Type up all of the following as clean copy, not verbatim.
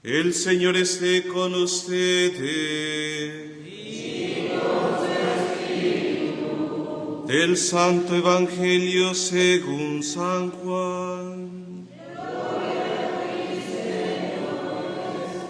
El Señor esté con ustedes. Y con su espíritu. Del Santo Evangelio según San Juan. Gloria a ti, Señor Jesús.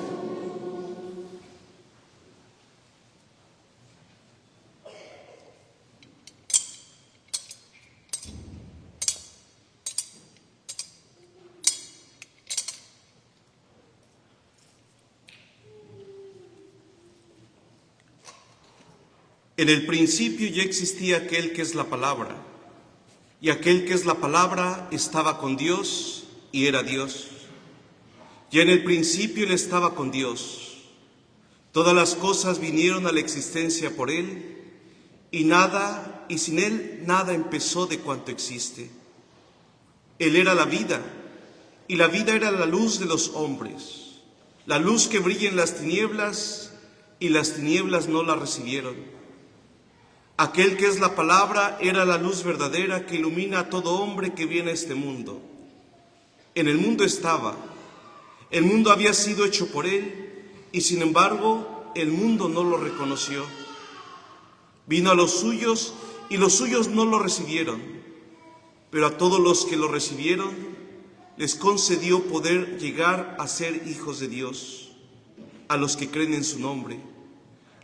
En el principio ya existía aquel que es la palabra, y aquel que es la palabra estaba con Dios y era Dios. Ya en el principio Él estaba con Dios. Todas las cosas vinieron a la existencia por Él, y sin Él nada empezó de cuanto existe. Él era la vida, y la vida era la luz de los hombres, la luz que brilla en las tinieblas, y las tinieblas no la recibieron. Aquel que es la palabra era la luz verdadera que ilumina a todo hombre que viene a este mundo. En el mundo estaba, el mundo había sido hecho por Él, y sin embargo el mundo no lo reconoció. Vino a los suyos, y los suyos no lo recibieron, pero a todos los que lo recibieron, les concedió poder llegar a ser hijos de Dios, a los que creen en su nombre,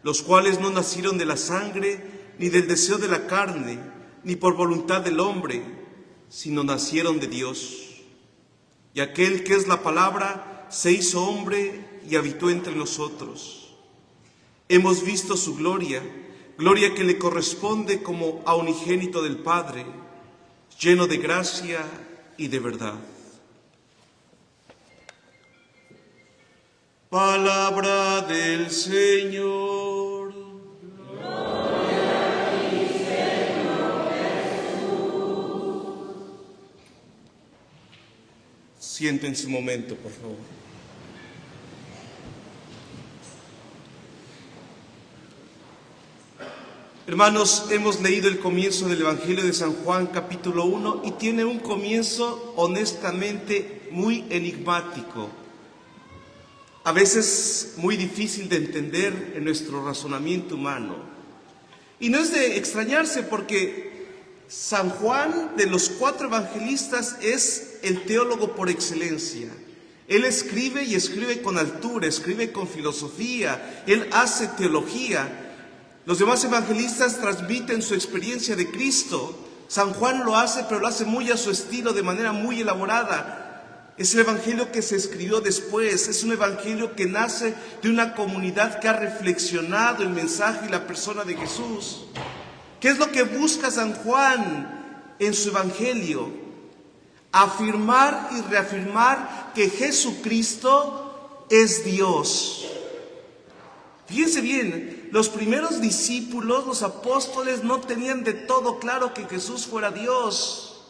los cuales no nacieron de la sangre, ni del deseo de la carne, ni por voluntad del hombre, sino nacieron de Dios. Y aquel que es la palabra se hizo hombre y habitó entre nosotros. Hemos visto su gloria, gloria que le corresponde como a unigénito del Padre, lleno de gracia y de verdad. Palabra del Señor. Siéntense un momento, por favor. Hermanos, hemos leído el comienzo del Evangelio de San Juan, capítulo 1, y tiene un comienzo honestamente muy enigmático. A veces muy difícil de entender en nuestro razonamiento humano. Y no es de extrañarse porque San Juan, de los 4 evangelistas, es el teólogo por excelencia. Él escribe y escribe con altura, escribe con filosofía, él hace teología. Los demás evangelistas transmiten su experiencia de Cristo. San Juan lo hace, pero lo hace muy a su estilo, de manera muy elaborada. Es el evangelio que se escribió después, es un evangelio que nace de una comunidad que ha reflexionado el mensaje y la persona de Jesús. ¿Qué es lo que busca San Juan en su evangelio? Afirmar y reafirmar que Jesucristo es Dios. Fíjense bien, los primeros discípulos, los apóstoles, no tenían de todo claro que Jesús fuera Dios.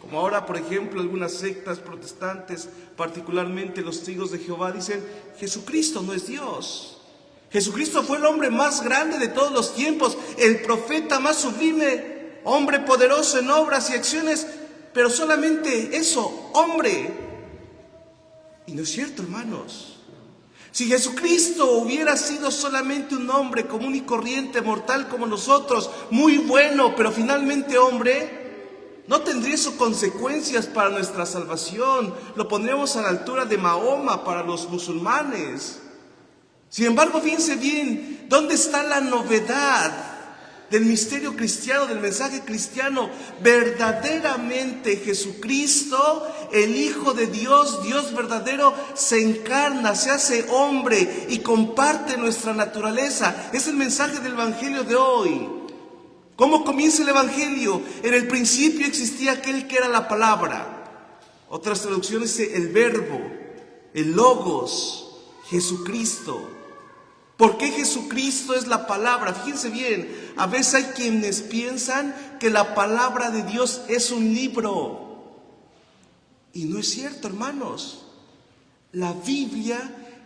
Como ahora, por ejemplo, algunas sectas protestantes, particularmente los testigos de Jehová, dicen: Jesucristo no es Dios. Jesucristo fue el hombre más grande de todos los tiempos, el profeta más sublime, hombre poderoso en obras y acciones, pero solamente eso, hombre. Y no es cierto, hermanos. Si Jesucristo hubiera sido solamente un hombre común y corriente, mortal como nosotros, muy bueno, pero finalmente hombre, no tendría eso consecuencias para nuestra salvación. Lo pondríamos a la altura de Mahoma para los musulmanes. Sin embargo, fíjense bien, ¿dónde está la novedad del misterio cristiano, del mensaje cristiano? Verdaderamente Jesucristo, el Hijo de Dios, Dios verdadero, se encarna, se hace hombre y comparte nuestra naturaleza. Es el mensaje del Evangelio de hoy. ¿Cómo comienza el Evangelio? En el principio existía aquel que era la palabra. Otras traducciones dicen el verbo, el logos, Jesucristo. ¿Por qué Jesucristo es la palabra? Fíjense bien, a veces hay quienes piensan que la palabra de Dios es un libro. Y no es cierto, hermanos. La Biblia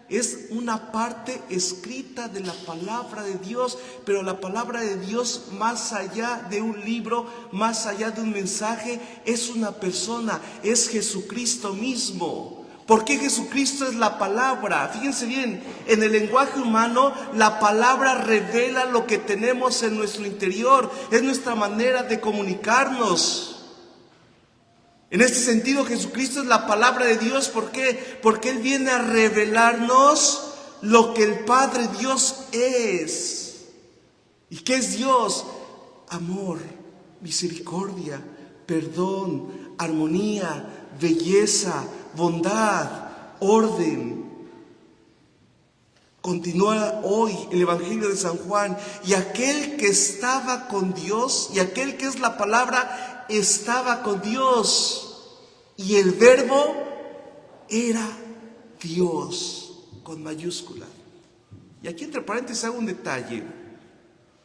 es una parte escrita de la palabra de Dios, pero la palabra de Dios, más allá de un libro, más allá de un mensaje, es una persona, es Jesucristo mismo. Porque Jesucristo es la palabra. Fíjense bien, en el lenguaje humano la palabra revela lo que tenemos en nuestro interior. Es nuestra manera de comunicarnos. En este sentido, Jesucristo es la palabra de Dios. ¿Por qué? Porque Él viene a revelarnos lo que el Padre Dios es. ¿Y qué es Dios? Amor, misericordia, perdón, armonía, belleza, bondad, orden. Continúa hoy el Evangelio de San Juan. Y aquel que estaba con Dios, y aquel que es la palabra, estaba con Dios. Y el Verbo era Dios, con mayúscula. Y aquí entre paréntesis hago un detalle.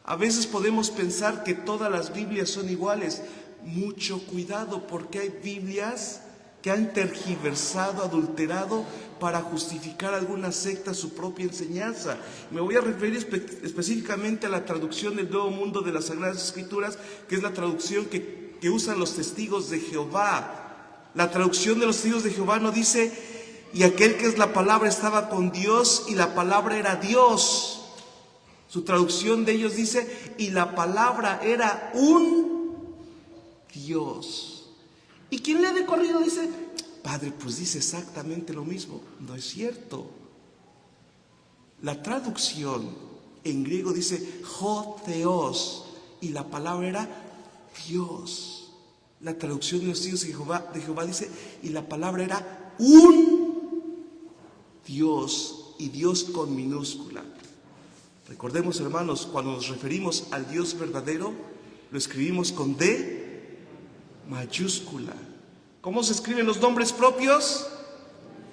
A veces podemos pensar que todas las Biblias son iguales. Mucho cuidado, porque hay Biblias que han tergiversado, adulterado para justificar a alguna secta su propia enseñanza. Me voy a referir específicamente a la traducción del Nuevo Mundo de las Sagradas Escrituras, que es la traducción que usan los testigos de Jehová. La traducción de los testigos de Jehová no dice, y aquel que es la palabra estaba con Dios y la palabra era Dios. Su traducción de ellos dice, y la palabra era un Dios. Y quien lee de corrido dice, Padre, pues dice exactamente lo mismo. No es cierto. La traducción en griego dice ho theos, y la palabra era Dios. La traducción de los testigos de Jehová dice, y la palabra era un Dios, y Dios con minúscula. Recordemos, hermanos, cuando nos referimos al Dios verdadero, lo escribimos con D mayúscula. ¿Cómo se escriben los nombres propios?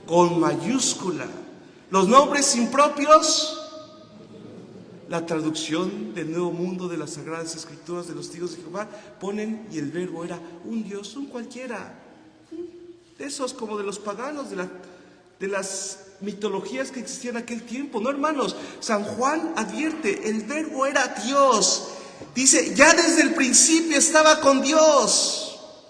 Con mayúscula. Los nombres impropios, la traducción del Nuevo Mundo de las Sagradas Escrituras de los Testigos de Jehová ponen, y el Verbo era un Dios, un cualquiera, de esos como de los paganos, de las mitologías que existían en aquel tiempo. No, hermanos, San Juan advierte, el Verbo era Dios. Dice, ya desde el principio estaba con Dios.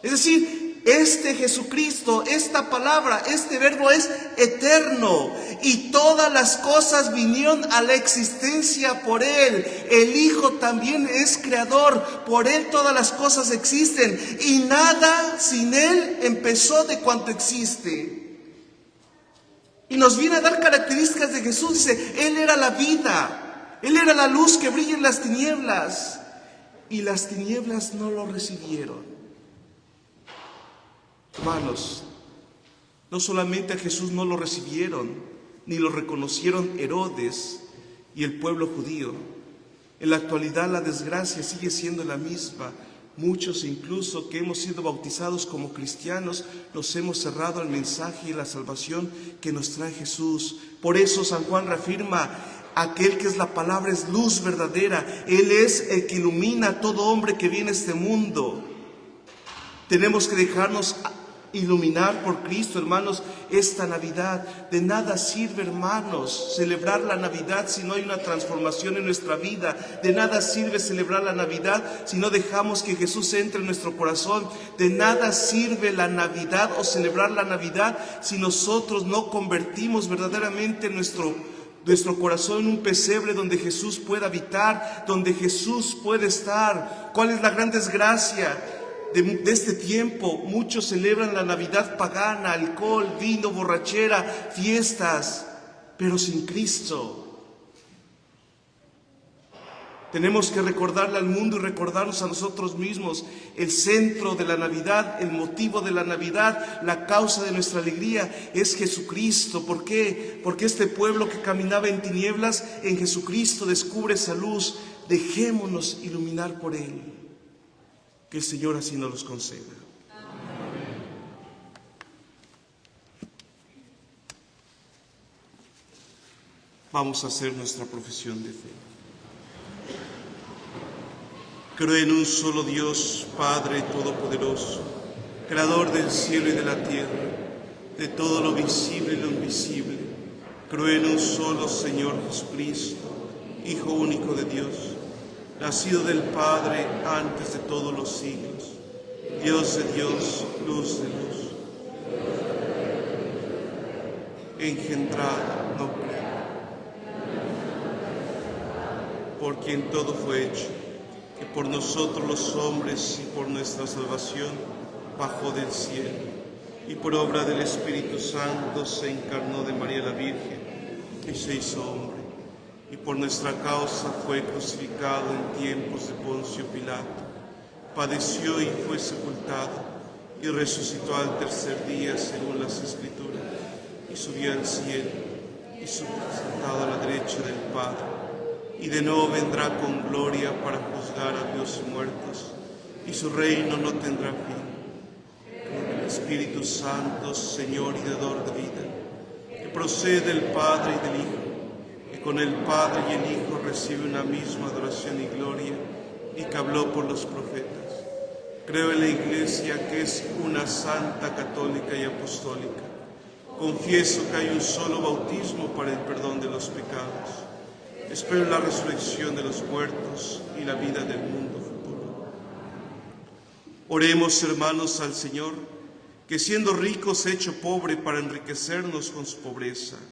Es decir, este Jesucristo, esta palabra, este Verbo es eterno, y todas las cosas vinieron a la existencia por Él. El Hijo también es creador, por Él todas las cosas existen, y nada sin Él empezó de cuanto existe. Y nos viene a dar características de Jesús. Dice, Él era la vida, Él era la luz que brilla en las tinieblas, y las tinieblas no lo recibieron. Hermanos, no solamente a Jesús no lo recibieron, ni lo reconocieron Herodes y el pueblo judío. En la actualidad la desgracia sigue siendo la misma. Muchos incluso que hemos sido bautizados como cristianos nos hemos cerrado al mensaje y la salvación que nos trae Jesús. Por eso San Juan reafirma, aquel que es la palabra es luz verdadera. Él es el que ilumina a todo hombre que viene a este mundo. Tenemos que dejarnos iluminar por Cristo, hermanos, esta Navidad. De nada sirve, hermanos, celebrar la Navidad si no hay una transformación en nuestra vida. De nada sirve celebrar la Navidad si no dejamos que Jesús entre en nuestro corazón. De nada sirve la Navidad o celebrar la Navidad si nosotros no convertimos verdaderamente nuestro corazón en un pesebre donde Jesús pueda habitar, donde Jesús puede estar. ¿Cuál es la gran desgracia de este tiempo? Muchos celebran la Navidad pagana, alcohol, vino, borrachera, fiestas, pero sin Cristo. Tenemos que recordarle al mundo y recordarnos a nosotros mismos el centro de la Navidad, el motivo de la Navidad, la causa de nuestra alegría es Jesucristo. ¿Por qué? Porque este pueblo que caminaba en tinieblas, en Jesucristo descubre esa luz. Dejémonos iluminar por Él. Que el Señor así nos los conceda. Amén. Vamos a hacer nuestra profesión de fe. Creo en un solo Dios, Padre Todopoderoso, Creador del cielo y de la tierra, de todo lo visible y lo invisible. Creo en un solo Señor Jesucristo, Hijo único de Dios, nacido del Padre antes de todos los siglos, Dios de Dios, luz de luz. engendrada, no creada, por quien todo fue hecho, que por nosotros los hombres y por nuestra salvación bajó del cielo, y por obra del Espíritu Santo se encarnó de María la Virgen y se hizo hombre, y por nuestra causa fue crucificado en tiempos de Poncio Pilato, padeció y fue sepultado, y resucitó al tercer día según las Escrituras, y subió al cielo, y sentado a la derecha del Padre, y de nuevo vendrá con gloria para juzgar a vivos y muertos, y su reino no tendrá fin. Creo en el Espíritu Santo, Señor y dador de vida, que procede del Padre y del Hijo, que con el Padre y el Hijo recibe una misma adoración y gloria, y que habló por los profetas. Creo en la Iglesia, que es una santa, católica y apostólica. Confieso que hay un solo bautismo para el perdón de los pecados. Espero la resurrección de los muertos y la vida del mundo futuro. Oremos, hermanos, al Señor, que siendo rico se ha hecho pobre para enriquecernos con su pobreza,